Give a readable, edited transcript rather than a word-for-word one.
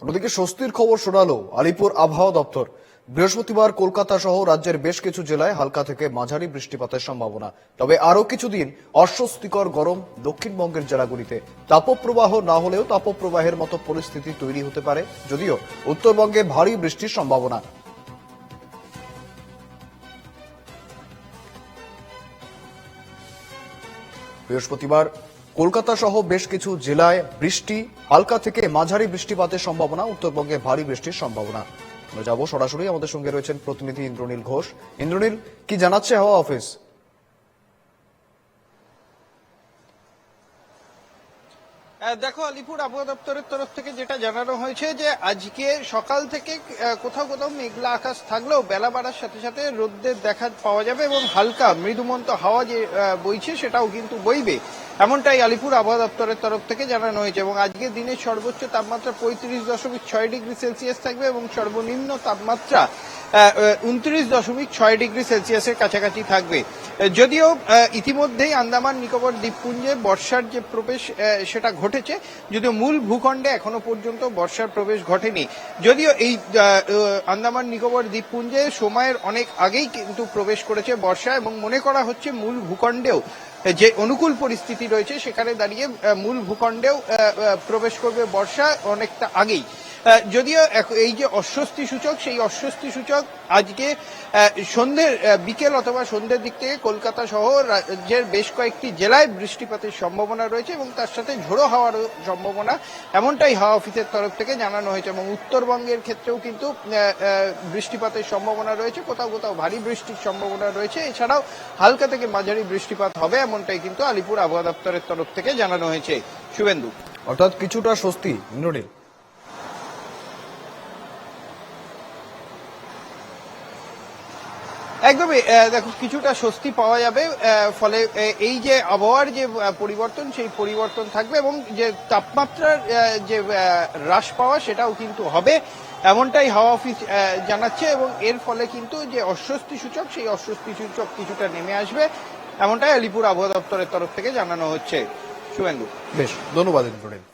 অন্যদিকে স্বস্তির খবর শোনালো আলিপুর আবহাওয়া দপ্তর। বৃহস্পতিবার কলকাতা সহ রাজ্যের বেশ কিছু জেলায় হালকা থেকে মাঝারি বৃষ্টিপাতের সম্ভাবনা। তবে আরও কিছুদিন অস্বস্তিকর গরম দক্ষিণবঙ্গের জেলাগুলিতে। তাপপ্রবাহ না হলেও তাপপ্রবাহের মতো পরিস্থিতি তৈরি হতে পারে, যদিও উত্তরবঙ্গে ভারী বৃষ্টির সম্ভাবনা। বৃহস্পতিবার কলকাতা সহ বেশ কিছু জেলায় বৃষ্টি, হালকা থেকে মাঝারি বৃষ্টিপাতের সম্ভাবনা, উত্তরবঙ্গে ভারী বৃষ্টির সম্ভাবনা। আমরা যাব সরাসরি, আমাদের সঙ্গে রয়েছেন প্রতিনিধি ইন্দ্রনীল ঘোষ। ইন্দ্রনীল, কি জানাচ্ছে হাওয়া অফিস? দেখো, আলিপুর আবহাওয়া দপ্তরের তরফ থেকে যেটা জানানো হয়েছে যে আজকে সকাল থেকে কোথাও কোথাও মেঘলা আকাশ থাকলেও বেলা বাড়ার সাথে সাথে রোদের দেখা পাওয়া যাবে এবং হালকা মৃদুমন্ত হাওয়া যে বইছে সেটাও কিন্তু বইবে, এমনটাই আলিপুর আবহাওয়া দপ্তরের তরফ থেকে জানানো হয়েছে। এবং আজকে দিনের সর্বোচ্চ তাপমাত্রা 35.6 ডিগ্রি সেলসিয়াস থাকবে এবং সর্বনিম্ন তাপমাত্রা 29.6 ডিগ্রি সেলসিয়াসের কাছাকাছি থাকবে। যদিও ইতিমধ্যেই আন্দামান নিকোবর দ্বীপপুঞ্জে বর্ষার যে প্রবেশ সেটা ঘটেছে, যদিও মূল ভূখণ্ডে এখনো পর্যন্ত বর্ষার প্রবেশ ঘটেনি। যদিও এই আন্দামান নিকোবর দ্বীপপুঞ্জে সময়ের অনেক আগেই কিন্তু প্রবেশ করেছে বর্ষা, এবং মনে করা হচ্ছে মূল ভূখণ্ডেও যে অনুকূল পরিস্থিতি রয়েছে সেখানে দাঁড়িয়ে মূল ভূখণ্ডেও প্রবেশ করবে বর্ষা অনেকটা আগেই। যদিও এই যে অস্বস্তি সূচক, সেই অস্বস্তি সূচক আজকে সন্ধ্যের বিকেল অথবা সন্ধ্যের দিক থেকে কলকাতা সহ রাজ্যের বেশ কয়েকটি জেলায় বৃষ্টিপাতের সম্ভাবনা রয়েছে এবং তার সাথে ঝোড়ো হওয়ার সম্ভাবনা, এমনটাই হাওয়া অফিসের তরফ থেকে জানানো হয়েছে। এবং উত্তরবঙ্গের ক্ষেত্রেও কিন্তু বৃষ্টিপাতের সম্ভাবনা রয়েছে, কোথাও কোথাও ভারী বৃষ্টির সম্ভাবনা রয়েছে। এছাড়াও হালকা থেকে মাঝারি বৃষ্টিপাত হবে, এমনটাই কিন্তু আলিপুর আবহাওয়া দপ্তরের তরফ থেকে জানানো হয়েছে। শুভেন্দু, অর্থাৎ কিছুটা স্বস্তি। ইন্দ্রনীল, একদমই। দেখো, কিছুটা স্বস্তি পাওয়া যাবে, ফলে এই যে আবহাওয়ার যে পরিবর্তন সেই পরিবর্তন থাকবে এবং যে তাপমাত্রার যে হ্রাস পাওয়া সেটাও কিন্তু হবে, এমনটাই হাওয়া অফিস জানাচ্ছে। এবং এর ফলে কিন্তু যে অস্বস্তি সূচক সেই অস্বস্তি সূচক কিছুটা নেমে আসবে, এমনটাই আলিপুর আবহাওয়া দপ্তরের তরফ থেকে জানানো হচ্ছে। শুভেন্দু, বেশ, ধন্যবাদ ইন্দ্রনীল।